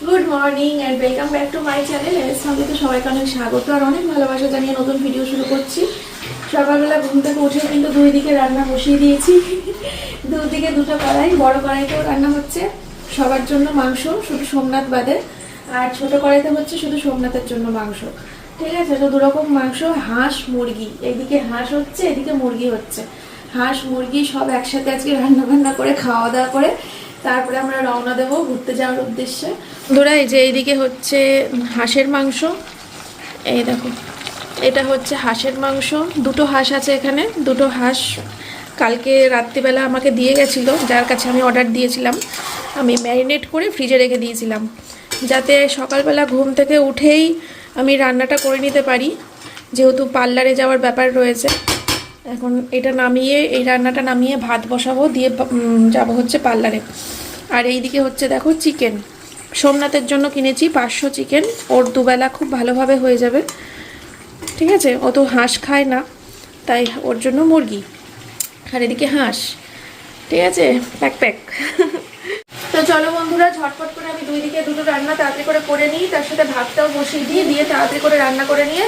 Good morning and welcome back to my channel. এর সঙ্গে তো সবাইকে অনেক স্বাগত আর অনেক ভালোবাসা জানিয়ে নতুন ভিডিও শুরু করছি। সকালবেলা ঘুম থেকে উঠে কিন্তু দুই দিকে রান্না বসিয়ে দিয়েছি। দুদিকে দুটো কড়াই, বড় কড়াইতেও রান্না হচ্ছে সবার জন্য মাংস, শুধু সোমনাথ বাদে। আর ছোট কড়াইতে হচ্ছে শুধু সোমনাথের জন্য মাংস। ঠিক আছে, তো দুরকম মাংস, হাঁস মুরগি, এইদিকে হাঁস হচ্ছে, এদিকে মুরগি হচ্ছে। হাঁস মুরগি সব একসাথে আজকে রান্না বান্না করে খাওয়া দাওয়া করে তারপরে আমরা রওনা দেবো ঘুরতে যাওয়ার উদ্দেশ্যে। বন্ধুরা, এই যে এইদিকে হচ্ছে হাঁসের মাংস, এই দেখো এটা হচ্ছে হাঁসের মাংস। দুটো হাঁস আছে এখানে, দুটো হাঁস কালকে রাত্রিবেলা আমাকে দিয়ে গেছিলো, যার কাছে আমি অর্ডার দিয়েছিলাম। আমি ম্যারিনেট করে ফ্রিজে রেখে দিয়েছিলাম যাতে সকালবেলা ঘুম থেকে উঠেই আমি রান্নাটা করে নিতে পারি, যেহেতু পার্লারে যাওয়ার ব্যাপার রয়েছে। এখন এটা নামিয়ে, এই রান্নাটা নামিয়ে ভাত বসাবো, দিয়ে যাব হচ্ছে পার্লারে। আর এইদিকে হচ্ছে দেখো চিকেন, সোমনাথের জন্য কিনেছি 500 চিকেন, ওর দুবেলা খুব ভালোভাবে হয়ে যাবে। ঠিক আছে, ও তো হাঁস খায় না, তাই ওর জন্য মুরগি, আর এদিকে হাঁস। ঠিক আছে, প্যাক প্যাক। তো চলো বন্ধুরা, ঝটপট করে আমি দুই দিকে দুটো রান্না তাড়াতাড়ি করে নিই, তার সাথে ভাতটাও বসিয়ে দিয়ে তাড়াতাড়ি করে রান্না করে নিয়ে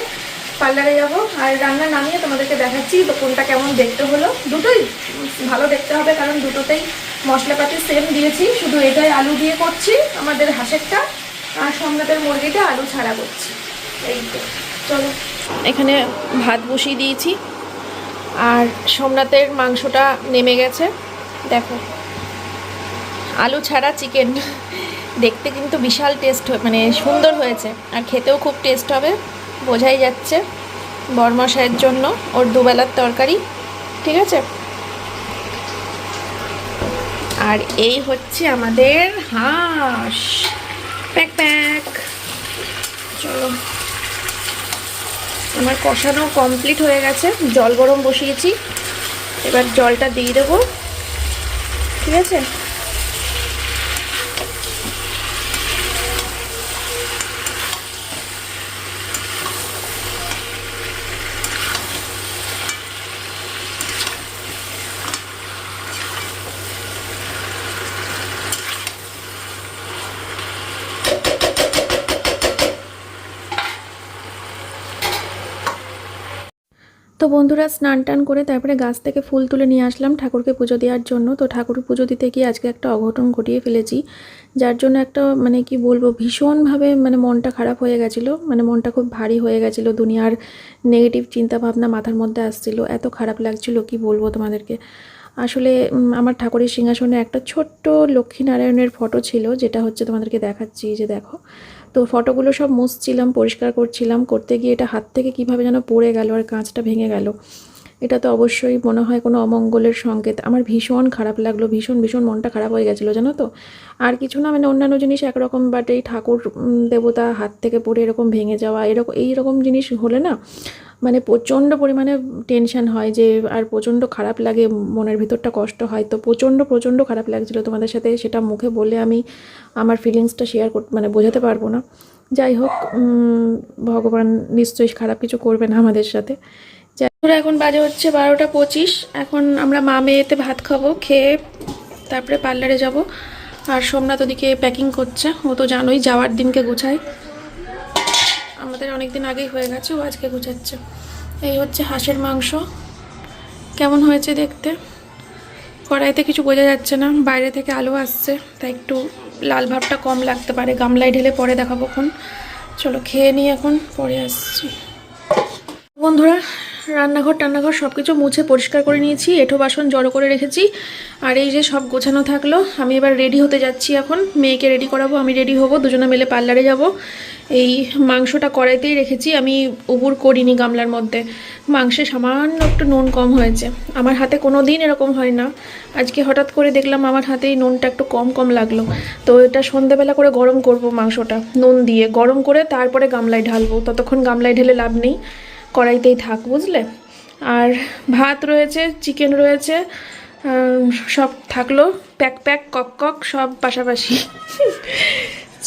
পার্লারে যাব। আর রান্না নামিয়ে তোমাদেরকে দেখাচ্ছি তো কোনটা কেমন দেখতে হলো। দুটোই ভালো দেখতে হবে, কারণ দুটোতেই মশলাপাতি সেম দিয়েছি, শুধু এটাই আলু দিয়ে করছি আমাদের হাঁসেরটা, আর সোমনাথের মুরগিটা আলু ছাড়া করছি। এই তো চলো, এখানে ভাত বসিয়ে দিয়েছি আর সোমনাথের মাংসটা নেমে গেছে। দেখো, আলু ছাড়া চিকেন, দেখতে কিন্তু বিশাল টেস্ট, মানে সুন্দর হয়েছে, আর খেতেও খুব টেস্ট হবে, বোঝাই যাচ্ছে। বরমশাইয়ের জন্য ওর দুবেলার তরকারি। ঠিক আছে, আর এই হচ্ছে আমাদের হাঁস, প্যাক প্যাক। চলো, আমার কষানো কমপ্লিট হয়ে গেছে, জল গরম বসিয়েছি, এবার জলটা দিয়ে দেবো। ঠিক আছে, তো বন্ধুরা স্নান টান করে তারপরে গাছ থেকে ফুল তুলে নিয়ে আসলাম ঠাকুরকে পুজো দেওয়ার জন্য। তো ঠাকুর পুজো দিতে গিয়ে আজকে একটা অঘটন ঘটিয়ে ফেলেছি, যার জন্য একটা মানে কি বলবো, ভীষণভাবে মানে মনটা খারাপ হয়ে গেছিলো, মানে মনটা খুব ভারী হয়ে গেছিলো, দুনিয়ার নেগেটিভ চিন্তাভাবনা মাথার মধ্যে আসছিলো, এত খারাপ লাগছিলো কি বলবো তোমাদেরকে। আসলে আমার ঠাকুরের সিংহাসনে একটা ছোট্ট লক্ষ্মীনারায়ণের ফটো ছিল, যেটা হচ্ছে তোমাদেরকে দেখাচ্ছি, যে দেখো। তো ফটোগুলো সব মুছছিলাম, পরিষ্কার করছিলাম, করতে গিয়ে এটা হাত থেকে কীভাবে যেন পড়ে গেল আর কাঁচটা ভেঙে গেল। এটা তো অবশ্যই মনে হয় কোনো অমঙ্গলের সংকেত। আমার ভীষণ খারাপ লাগলো, ভীষণ ভীষণ মনটা খারাপ হয়ে গেছিলো জানো তো। আর কিছু না, মানে অন্যান্য জিনিস একরকম, বাট এই ঠাকুর দেবতা হাত থেকে পড়ে এরকম ভেঙে যাওয়া, এইরকম জিনিস হলে না মানে প্রচণ্ড পরিমাণে টেনশন হয়, যে আর প্রচণ্ড খারাপ লাগে, মনের ভিতরটা কষ্ট হয়। তো প্রচণ্ড খারাপ লাগছিলো তোমাদের সাথে, সেটা মুখে বলে আমি আমার ফিলিংসটা শেয়ার মানে বোঝাতে পারবো না। যাই হোক, ভগবান নিশ্চয়ই খারাপ কিছু করবে না আমাদের সাথে। এখন বাজে হচ্ছে 12টা 25, এখন আমরা মা মেয়েতে ভাত খাবো, খেয়ে তারপরে পার্লারে যাব। আর সোমনাথ ওদিকে প্যাকিং করছে, ও তো জানোই যাওয়ার দিনকে গুছাই, আমাদের অনেক দিন আগেই হয়ে গেছে, ও আজকে গুছাচ্ছে। এই হচ্ছে হাঁসের মাংস, কেমন হয়েছে দেখতে। কড়াইতে কিছু বোঝা যাচ্ছে না, বাইরে থেকে আলো আসছে, তাই একটু লাল ভাবটা কম লাগতে পারে, গামলায় ঢেলে পরে দেখাবো। চলো খেয়ে নিই, এখন পরে আসছি। বন্ধুরা, রান্নাঘর সব কিছু মুছে পরিষ্কার করে নিয়েছি, এঁঠো বাসন জড়ো করে রেখেছি, আর এই যে সব গোছানো থাকলো। আমি এবার রেডি হতে যাচ্ছি, এখন মেয়েকে রেডি করাবো, আমি রেডি হব, দুজনে মিলে পার্লারে যাব। এই মাংসটা কড়াইতেই রেখেছি, আমি উবুর করিনি গামলার মধ্যে। মাংসে সামান্য একটু নুন কম হয়েছে, আমার হাতে কোনো দিন এরকম হয় না, আজকে হঠাৎ করে দেখলাম আমার হাতেই নুনটা একটু কম লাগলো। তো এটা সন্ধ্যাবেলা করে গরম করব, মাংসটা নুন দিয়ে গরম করে তারপরে গামলায় ঢালবো, ততক্ষণ গামলায় ঢেলে লাভ নেই, কড়াইতেই থাক, বুঝলে। আর ভাত রয়েছে, চিকেন রয়েছে, সব থাকলো প্যাক প্যাক কক সব পাশাপাশি।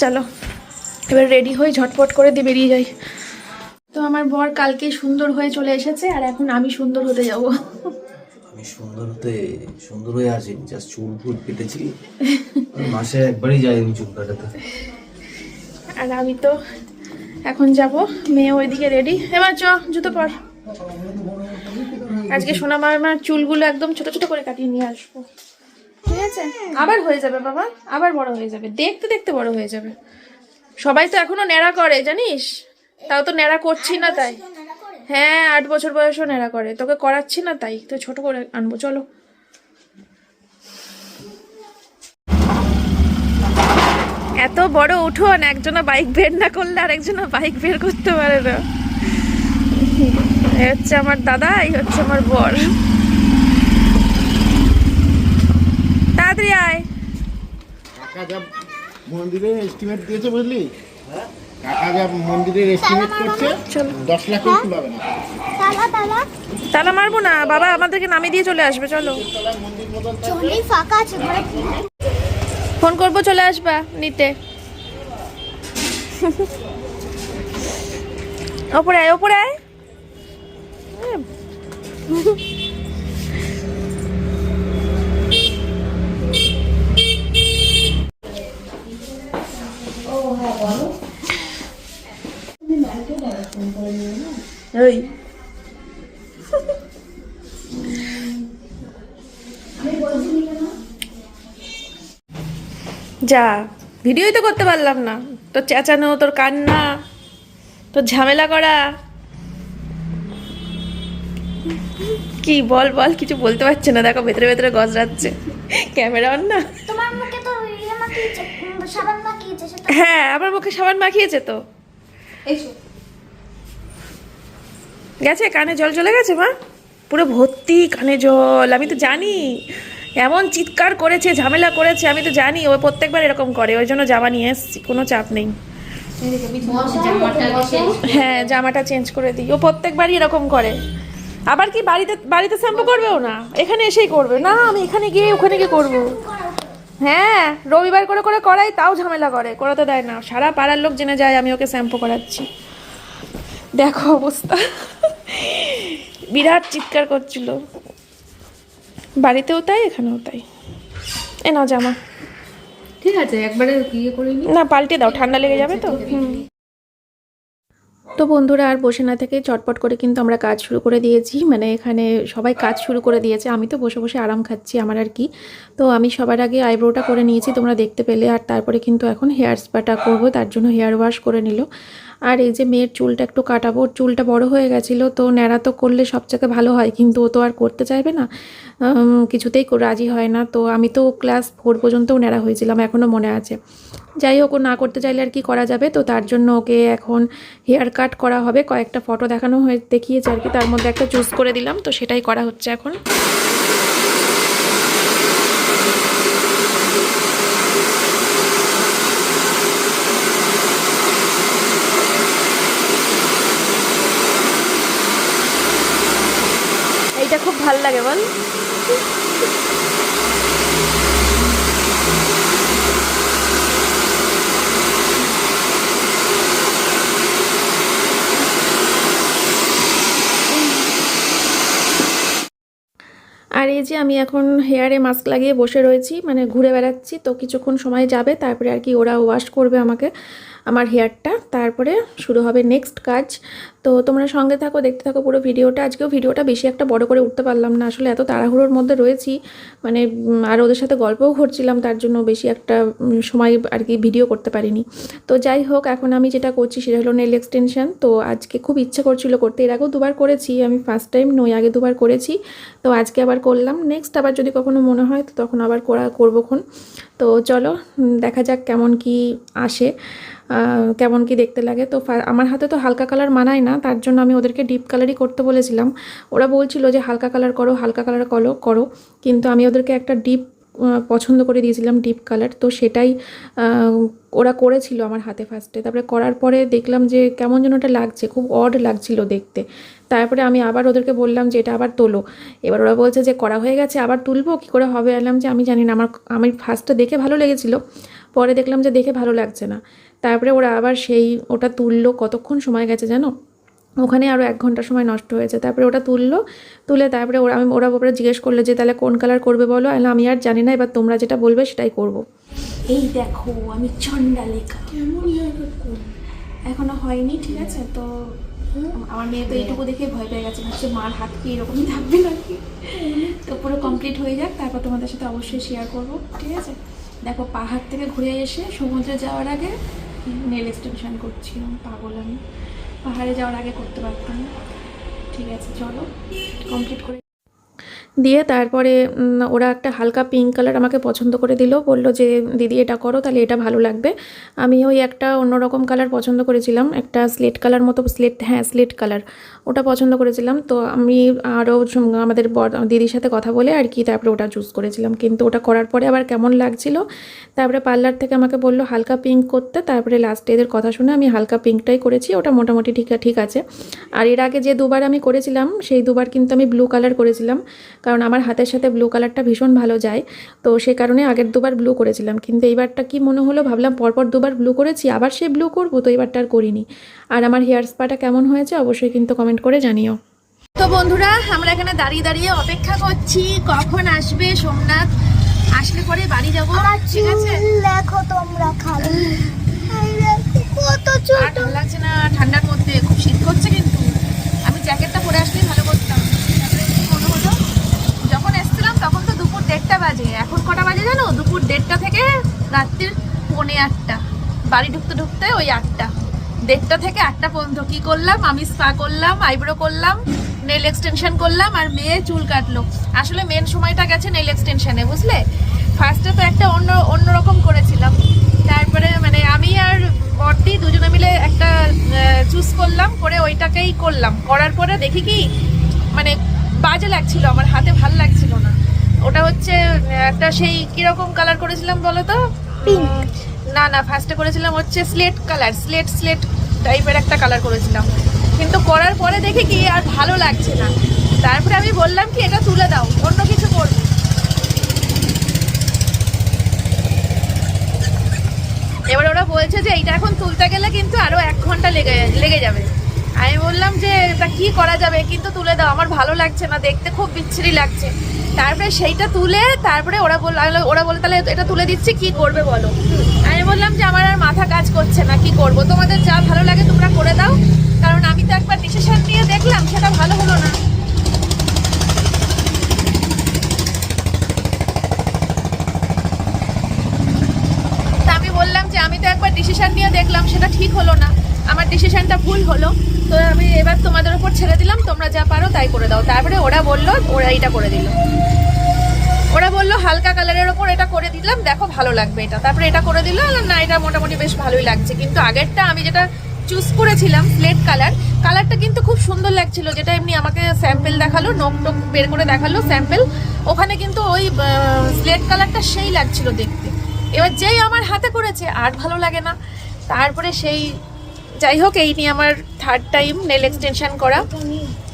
চলো এবার রেডি হই, ঝটপট করে দিয়ে বেরিয়ে যাই। তো আমার বর কালকে সুন্দর হয়ে চলে এসেছে, আর এখন আমি সুন্দর হতে যাব। আমি সুন্দর হয়ে আসিনি, জাস্ট চুল ফুল কেটেছি, মাসে একবারই যাই আমি চুল কাটাতে। আর আমি তো এখন যাব, মেয়ে ওইদিকে রেডি। এবার চ, জুতো পর। আজকে সোনা মামার চুলগুলো একদম ছোট ছোট করে কাটিয়ে নিয়ে আসবো, ঠিক আছে? আবার হয়ে যাবে বাবা, আবার বড় হয়ে যাবে, দেখতে দেখতে বড় হয়ে যাবে। সবাই তো এখনো ন্যাড়া করে জানিস, তাও তো ন্যাড়া করছি না তাই। হ্যাঁ, 8 বছর বয়সও ন্যাড়া করে, তোকে করাচ্ছি না তাই তো ছোট করে আনবো। চলো। এত বড় উঠোন, একজনা বাইক বের না করলে আরেকজনা বাইক বের করতে পারে না। এই হচ্ছে আমার দাদা, এই হচ্ছে আমার বর। তাড়াতাড়ি আয়। কাকা যা মন্দিরের এস্টিমেট দিয়েছে বুঝলি, কাকা যা মন্দিরের এস্টিমেট করছে 10 লাখের ফুল হবে না। তালা মারবো না বাবা, আমাদেরকে নামিয়ে দিয়ে চলে আসবে। চলো, ফাঁকা আছে ঘরে। ফোন করবো, চলে আসবা নিতে। ওপরে আয়, ওপরে আয়। ওই যা, ভিডিওই তো করতে পারলাম না। তোর চেঁচানো, তোর কান্না, তোর ঝামেলা করা, কি বল বল, কিছু বলতে পারছে না। দেখো ভেতরে ভেতরে গজরাচ্ছে, ক্যামেরা অন না। তোমার মুখে তো ইয়ে মাখিয়েছে, সাবান মাখিয়েছে সেটা। হ্যাঁ, আমার মুখে সাবান মাখিয়েছে তো। গেছে, কানে জল চলে গেছে মা, পুরো ভর্তি কানে জল। আমি তো জানি, এমন চিৎকার করেছে, ঝামেলা করেছে, আমি তো জানি ও প্রত্যেকবার এরকম করে, ওই জন্য জামা নিয়ে এসছি, কোনো চাপ নেই। হ্যাঁ, জামাটা চেঞ্জ করে দিই, ও প্রত্যেকবারই এরকম করে। আবার কি বাড়িতে বাড়িতে শ্যাম্পু করবেও না, এখানে এসেই করবে। না, আমি এখানে গিয়ে ওখানে গিয়ে করবো। হ্যাঁ, রবিবার করে করে করাই, তাও ঝামেলা করে, করাতে দেয় না। সারা পাড়ার লোক জেনে যায় আমি ওকে শ্যাম্পু করাচ্ছি। দেখো অবস্থা, বিরাট চিৎকার করছিল, বাড়িতেও তাই, এখানেও তাই। এ নাও জামা। ঠিক আছে, একবারে ইয়ে করে নি। না, পাল্টে দাও, ঠান্ডা লেগে যাবে তো। তো বন্ধুরা, আর বসে না থেকে চটপট করে কিন্তু আমরা কাজ শুরু করে দিয়েছি। মানে এখানে সবাই কাজ শুরু করে দিয়েছে, আমি তো বসে বসে আরাম খাচ্ছি আমার আর কি। তো আমি সবার আগে আইব্রোটা করে নিয়েছি, তোমরা দেখতে পেলে। আর তারপরে কিন্তু এখন হেয়ার স্পাটা করবো, তার জন্য হেয়ার ওয়াশ করে নিল। আর এই যে মেয়ের চুলটা একটু কাটাবো, ওর চুলটা বড় হয়ে গেছিলো, তো ন্যাড়া তো করলে সবচেয়ে ভালো হয়, কিন্তু ও তো আর করতে চাইবে না, কিছুতেই রাজি হয় না। তো আমি তো ক্লাস 4 পর্যন্তও ন্যাড়া হয়েছিলাম, এখনও মনে আছে। যাই হোক, ও না করতে চাইলে আর কি করা যাবে। তো তার জন্য ওকে এখন হেয়ার কাট করা হবে। কয়েকটা ফটো দেখানো দেখিয়েছে আর কি, তার মধ্যে একটা চুজ করে দিলাম, তো সেটাই করা হচ্ছে এখন। এইটা খুব ভাল লাগে বল। আর এই যে আমি এখন হেয়ারে মাস্ক লাগিয়ে বসে রয়েছি, মানে ঘুরে বেড়াচ্ছি। তো কিছুক্ষণ সময় যাবে, তারপরে আর কি ওরা ওয়াশ করবে আমাকে, আমার হেয়ারটা, তারপরে শুরু হবে নেক্সট কাজ। তো তোমরা সঙ্গে থাকো, দেখতে থাকো পুরো ভিডিওটা। আজকেও ভিডিওটা বেশি একটা বড় করে উঠতে পারলাম না, আসলে এত তাড়াহুড়োর মধ্যে রয়েছি, মানে আর ওদের সাথে গল্পও করছিলাম, তার জন্য বেশি একটা সময় আর কি ভিডিও করতে পারিনি। তো যাই হোক, এখন আমি যেটা করছি সেটা হলো নেল এক্সটেনশন। তো আজকে খুব ইচ্ছে করছিল করতে, এর আগেও 2বার করেছি আমি, ফার্স্ট টাইম নই, আগে 2বার করেছি। তো আজকে আবার করলাম, নেক্সট আবার যদি কখনো মনে হয় তো তখন আবার করবোক্ষণ। তো চলো দেখা যাক কেমন কি আসে, কেমন কি দেখতে লাগে। তো আমার হাতে তো হালকা কালার মানায় না, তার জন্য আমি ওদেরকে ডিপ কালারই করতে বলেছিলাম। ওরা বলছিল যে হালকা কালার করো, হালকা কালার করো, কিন্তু আমি ওদেরকে একটা ডিপ পছন্দ করে দিয়েছিলাম, ডিপ কালার। তো সেটাই ওরা করেছিল আমার হাতে ফার্স্টে। তারপরে করার পরে দেখলাম যে কেমন যেন ওটা লাগছে, খুব অড লাগছিল দেখতে। তারপরে আমি আবার ওদেরকে বললাম যে এটা আবার তোলো। এবার ওরা বলছে যে করা হয়ে গেছে, আবার তুলবো, কী করে হবে? বললাম যে আমি জানি না, আমি ফার্স্টে দেখে ভালো লেগেছিলো, পরে দেখলাম যে দেখে ভালো লাগছে না। তারপরে ওরা আবার ওটা তুললো, কতক্ষণ সময় গেছে জানো, ওখানে আরও 1 ঘন্টা সময় নষ্ট হয়েছে। তারপরে ওটা তুলে তারপরে ওরা ওপরে জিজ্ঞেস করলো যে তাহলে কোন কালার করবে বলো। আমি আর জানি না, এবার তোমরা যেটা বলবে সেটাই করব। এই দেখো আমি চন্ডালেখা কেমন এখনো হয়নি, ঠিক আছে? তো আমার মেয়ে তো এইটুকু দেখে ভয় পেয়ে গেছে, ভাবছে মার হাত কি এরকমই থাকবে নাকি। তো পুরো কমপ্লিট হয়ে যাক, তারপর তোমাদের সাথে অবশ্যই শেয়ার করবো, ঠিক আছে? দেখো পাহাড় থেকে ঘুরে এসে সমুদ্রে যাওয়ার আগে নেল এক্সটেনশন করছিলাম, পাগল আমি। পাহাড়ে যাওয়ার আগে করতে পারতাম না। ঠিক আছে, চলো কমপ্লিট করে দিয়ে তারপরে ওরা একটা হালকা পিঙ্ক কালার আমাকে পছন্দ করে দিল, বলল যে দিদি এটা করো, তাহলে এটা ভালো লাগবে। আমি ওই একটা অন্যরকম কালার পছন্দ করেছিলাম, একটা স্লেট কালার মতো, স্লেট কালার, ওটা পছন্দ করেছিলাম। তো আমি আরও আমাদের দিদির সাথে কথা বলে আর কি তারপরে ওটা চুজ করেছিলাম। কিন্তু ওটা করার পরে আবার কেমন লাগছিল, তারপরে পার্লার থেকে আমাকে বললো হালকা পিঙ্ক করতে, তারপরে লাস্টে এদের কথা শুনে আমি হালকা পিঙ্কটাই করেছি। ওটা মোটামুটি ঠিক আছে। আর এর আগে যে দুবার আমি করেছিলাম সেই দুবার কিন্তু আমি ব্লু কালার করেছিলাম, কারণ আমার হাতের সাথে ব্লু কালারটা ভীষণ ভালো যায়। তো সে কারণে আগের দুবার ব্লু করেছিলাম। কিন্তু এইবারটা কি মনে হলো, ভাবলাম পরপর দুবার ব্লু করেছি, আবার সে ব্লু করবো, তো এবারটা আর করিনি। আর আমার হেয়ার স্পাটা কেমন হয়েছে অবশ্যই কিন্তু কমেন্ট করে জানিও। তো বন্ধুরা, আমরা এখানে দাঁড়িয়ে দাঁড়িয়ে অপেক্ষা করছি কখন আসবে সোমনাথ, আসলে পরে বাড়ি যাবো, ঠিক আছে? দেখো তোমরা খালি কত ছোট, আর ভালো লাগছে না ঠান্ডার মধ্যে, খুব শীত করছে। কিন্তু আমি জ্যাকেটটা পরে আসলেই ভালো করতাম। তারপরে কি মনে হলো, যখন এসেছিলাম তখন তো দুপুর 1:30 বাজে, এখন কটা বাজে জানো? দুপুর 1:30 থেকে রাত্রির 8:45। বাড়ি ঢুকতে ঢুকতে ওই 8টা, 1:30 থেকে 8টা পর্যন্ত কি করলাম? আমি স্পা করলাম, আইব্রো করলাম, নেল এক্সটেনশন করলাম, আর মেয়ে চুল কাটলো। আসলে মেন সময়টা গেছে নেল এক্সটেনশনে, বুঝলে? ফার্স্টে তো একটা অন্যরকম করেছিলাম, তারপরে মানে আমি আর বড়দি দুজনে মিলে একটা চুজ করলাম, করে ওইটাকেই করলাম। করার পরে দেখি কি মানে বাজে লাগছিল, আমার হাতে ভাল লাগছিল না। ওটা হচ্ছে একটা সেই কিরকম কালার করেছিলাম বলো তো? না ফার্স্টে করেছিলাম হচ্ছে স্লেট কালার, স্লেট টাইপের একটা কালার করেছিলাম। কিন্তু করার পরে দেখি কি আর ভালো লাগছে না। তারপরে আমি বললাম কি এটা তুলে দাও, অন্য কিছু করবো। এবার ওরা বলছে যে এইটা এখন তুলতে গেলে কিন্তু আরো 1 ঘন্টা লেগে যাবে। আমি বললাম যে এটা কি করা যাবে, কিন্তু তুলে দাও, আমার ভালো লাগছে না, দেখতে খুব বিচ্ছিরি লাগছে। তারপরে সেইটা তুলে তারপরে ওরা বলে তাহলে এটা তুলে দিচ্ছি, কি করবে বলো? আমি বললাম যে আমার আর মাথা কাজ করছে না, কি করব, তোমাদের যা ভালো লাগে তোমরা করে দাও, কারণ আমি তো একবার ডিসিশন নিয়ে দেখলাম সেটা ভালো হলো না। বললাম যে আমি তো একবার ডিসিশন নিয়ে দেখলাম সেটা ঠিক হলো না, আমার ডিসিশনটা ভুল হলো, তো আমি এবার তোমাদের উপর ছেড়ে দিলাম, তোমরা যা পারো তাই করে দাও। তারপরে ওরা এইটা করে দিল, ওরা বললো হালকা কালারের ওপর এটা করে দিলাম, দেখো ভালো লাগবে এটা। তারপরে এটা করে দিল, না এটা মোটামুটি বেশ ভালোই লাগছে। কিন্তু আগেরটা আমি যেটা চুজ করেছিলাম স্লেট কালারটা কিন্তু খুব সুন্দর লাগছিল, যেটা এমনি আমাকে স্যাম্পল দেখালো, নখ বের করে দেখালো স্যাম্পল, ওখানে কিন্তু ওই স্লেট কালারটা সেই লাগছিল দেখতে। এবার যেই আমার হাতে করেছে আর ভালো লাগে না। তারপরে সেই যাই হোক, এই নিয়ে আমার 3rd টাইম নেল এক্সটেনশন করা।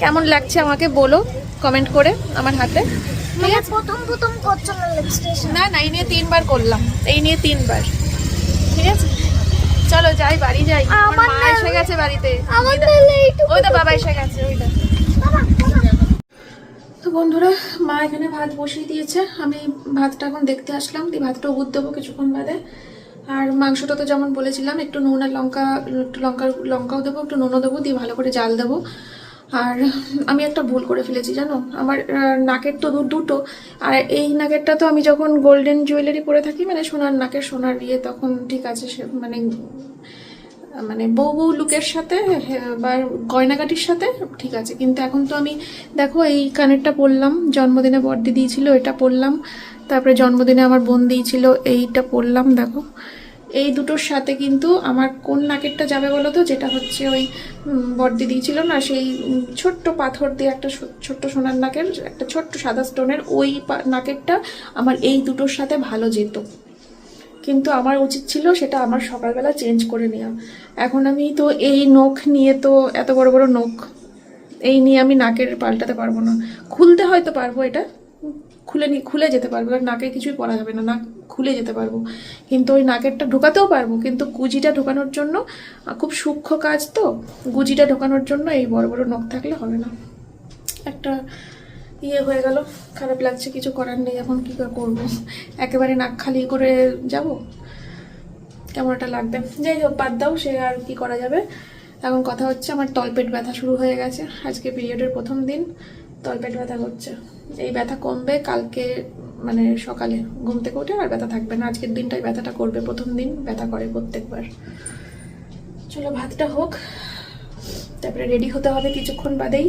কেমন লাগছে আমাকে বলো কমেন্ট করে আমার হাতে, ঠিক আছে? প্রথম করছো না এক্সটেনশন? না এই নিয়ে 3বার করলাম, এই নিয়ে 3বার, ঠিক আছে? চলো যাই, বাড়ি যাই, আমার মা এসে গেছে বাড়িতে, ওই তো বাবা এসে গেছে, ওইটা। তো বন্ধুরা, মা এখানে ভাত বসিয়ে দিয়েছে, আমি ভাতটা এখন দেখতে আসলাম, দিয়ে ভাতটা উবুর দেবো কিছুক্ষণ বাদে। আর মাংসটা তো যেমন বলেছিলাম একটু নুন আর লঙ্কাও দেবো, একটু নুনও দেবো, দিয়ে ভালো করে জাল দেবো। আর আমি একটা ভুল করে ফেলেছি জানো, আমার নাকের তো দুটো, আর এই নাকেরটা তো আমি যখন গোল্ডেন জুয়েলারি পরে থাকি, মানে সোনার ইয়ে, তখন ঠিক আছে, সে মানে বউ লুকের সাথে বা গয়নাগাটির সাথে ঠিক আছে। কিন্তু এখন তো আমি দেখো এই কানেরটা পরলাম, জন্মদিনে বড়দি দিয়েছিল, এটা পরলাম, তারপরে জন্মদিনে আমার বোন দিয়েছিল, এইটা পরলাম। দেখো এই দুটোর সাথে কিন্তু আমার কোন নাকেরটা যাবে বলো তো? যেটা হচ্ছে ওই বড়দি দিয়েছিল না, সেই ছোট্ট পাথর দিয়ে একটা ছোট্ট সোনার নাকের, একটা ছোট্ট সাদা স্টোনের, ওই নাকেরটা আমার এই দুটোর সাথে ভালো যেত। কিন্তু আমার উচিত ছিল সেটা আমার সকালবেলা চেঞ্জ করে নেওয়া। এখন আমি তো এই নখ নিয়ে, তো এত বড় বড় নখ, এই নিয়ে আমি নাকের পাল্টাতে পারবো না। খুলতে হয়তো পারবো এটা, খুলে যেতে পারবো, আর নাকে কিছুই পরা যাবে না, নাক খুলে যেতে পারবো, কিন্তু ওই নাকেরটা ঢোকাতেও পারবো, কিন্তু গুজিটা ঢোকানোর জন্য খুব সূক্ষ্ম কাজ তো, গুজিটা ঢোকানোর জন্য এই বড় বড় নখ থাকলে হবে না। একটা ইয়ে হয়ে গেল, খারাপ লাগছে, কিছু করার নেই, এখন কী করবো, একেবারে নাক খালি করে যাব, কেমন একটা লাগবে। যাই হোক, বাদ দাও, সে আর কি করা যাবে। এখন কথা হচ্ছে, আমার তলপেট ব্যথা শুরু হয়ে গেছে, আজকে পিরিয়ডের প্রথম দিন তলপেট ব্যথা করছে। এই ব্যথা কমবে কালকে, মানে সকালে ঘুম থেকে উঠে আর ব্যথা থাকবে না, আজকের দিনটাই ব্যথাটা করবে, প্রথম দিন ব্যথা করে প্রত্যেকবার। চলো ভাতটা হোক, তারপরে রেডি হতে হবে কিছুক্ষণ বাদেই,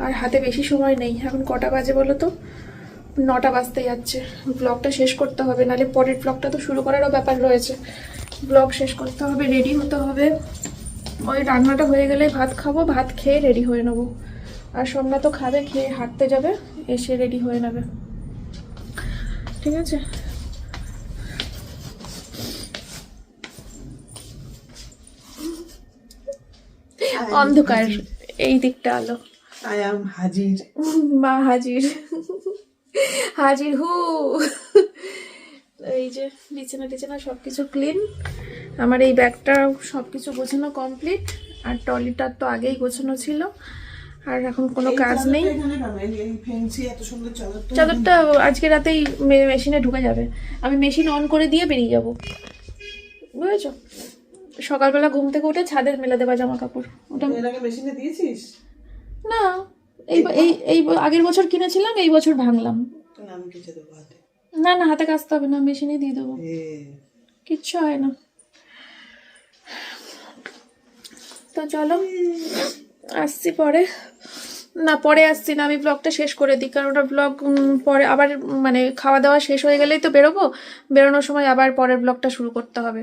আর হাতে বেশি সময় নেই। এখন কটা বাজে বলো তো? 9টা বাজতে যাচ্ছে। ব্লগটা শেষ করতে হবে, নাহলে পরের ব্লগটা তো শুরু করারও ব্যাপার রয়েছে। ব্লগ শেষ করতে হবে, রেডি হতে হবে, ওই রান্নাটা হয়ে গেলেই ভাত খাবো, ভাত খেয়ে রেডি হয়ে নেবো। আর সোমনা তো খাবে, খেয়ে হাঁটতে যাবে, এসে রেডি হয়ে নেবে, ঠিক আছে? অন্ধকার, এই দিকটা আলো। আই অ্যাম হাজির। মা হাজির, হাজির হু। এই যে বিছানা টিছানা সবকিছু ক্লিন, আমার এই ব্যাগটা সবকিছু গোছানো কমপ্লিট, আর ট্রলিটা তো আগেই গোছানো ছিল, আর এখন কোনো কাজ নেই। চাদরটা আজকে রাতেই মেশিনে ঢুকে যাবে, আমি মেশিন অন করে দিয়ে বেরিয়ে যাব, বুঝেছো? সকালবেলা ঘুম থেকে উঠে ছাদে মেলে দেবা জামা কাপড়। ওটা মেশিনে দিয়েছিস? না, এই এই এই আগের বছর কিনেছিলাম, এই বছর ভাঙলাম। আমি কেচে দেবো হাতে। না না, হাতে কাচতে হবে না, মেশিনে দিয়ে দেবো, কিচ্ছু হয় না। তো চলো, আসছি পরে, না পরে আসছি না, আমি ব্লগটা শেষ করে দিই, কারণ ওটা ব্লগ পরে আবার মানে খাওয়া দাওয়া শেষ হয়ে গেলেই তো বেরোবো, বেরোনোর সময় আবার পরের ব্লগটা শুরু করতে হবে।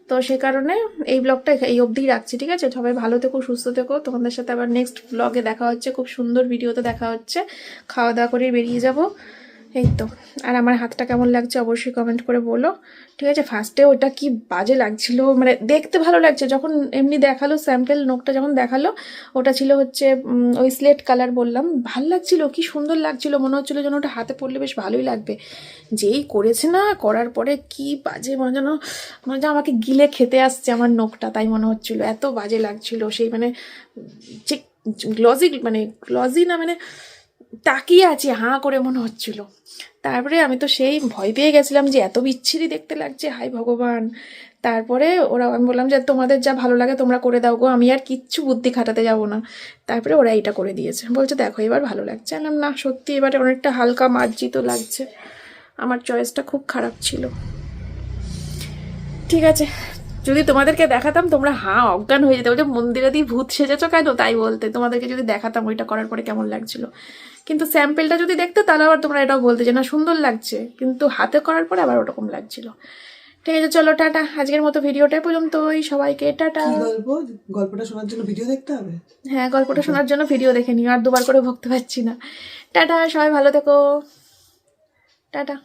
তো সে কারণে এই ব্লগটা এই অবধিই রাখছি, ঠিক আছে? সবাই ভালো থেকো, সুস্থ থেকো, তোমাদের সাথে আবার নেক্সট ব্লগে দেখা হচ্ছে, খুব সুন্দর ভিডিওতে দেখা হচ্ছে, খাওয়া দাওয়া করে বেরিয়ে যাব, এই তো। আর আমার হাতটা কেমন লাগছে অবশ্যই কমেন্ট করে বলো, ঠিক আছে? ফার্স্টে ওটা কি বাজে লাগছিল, মানে দেখতে ভালো লাগছে, যখন এমনি দেখালো স্যাম্পেল নোকটা যখন দেখালো, ওটা ছিল হচ্ছে ওই স্লেট কালার, বললাম ভাল লাগছিল, কি সুন্দর লাগছিল, মনে হচ্ছিলো যেন ওটা হাতে পড়লে বেশ ভালোই লাগবে। যেই করেছে না, করার পরে কি বাজে, মানে যেন আমাকে গিলে খেতে আসছে আমার নোকটা, তাই মনে হচ্ছিলো, এত বাজে লাগছিল। সেই মানে যে গ্লজি না, মানে তাকিয়ে আছি হাঁ করে মনে হচ্ছিল। তারপরে আমি তো সেই ভয় পেয়ে গেছিলাম যে এত বিচ্ছিরি দেখতে লাগছে, হায় ভগবান। তারপরে আমি বললাম যে তোমাদের যা ভালো লাগে তোমরা করে দাও গো, আমি আর কিচ্ছু বুদ্ধি খাটাতে যাব না। তারপরে ওরা এইটা করে দিয়েছে, বলছে দেখো এবার ভালো লাগছে। আমি না, সত্যি এবারে অনেকটা হালকা মার্জিত লাগছে, আমার চয়েসটা খুব খারাপ ছিল। ঠিক আছে, যদি তোমাদেরকে দেখাতাম তোমরা অজ্ঞান হয়ে যেতে, বলছে মন্দিরে দিয়ে ভূত সেজেছো কেন, তাই বলতে। তোমাদেরকে যদি দেখাতাম ওইটা করার পরে কেমন লাগছিল, কিন্তু স্যাম্পেলটা যদি দেখতে তাহলে আবার তোমরা এটাও বলতে যে না সুন্দর লাগছে, কিন্তু হাতে করার পরে আবার ওরকম লাগছিল। ঠিক আছে, চলো টাটা, আজকের মতো ভিডিওটা পর্যন্তই, সবাইকে টাটা। গল্পটা শোনার জন্য ভিডিও দেখতে হবে? হ্যাঁ, গল্পটা শোনার জন্য ভিডিও দেখে নিও, আর দুবার করে ভুগতে পারছি না। টাটা, সবাই ভালো থেকো, টাটা।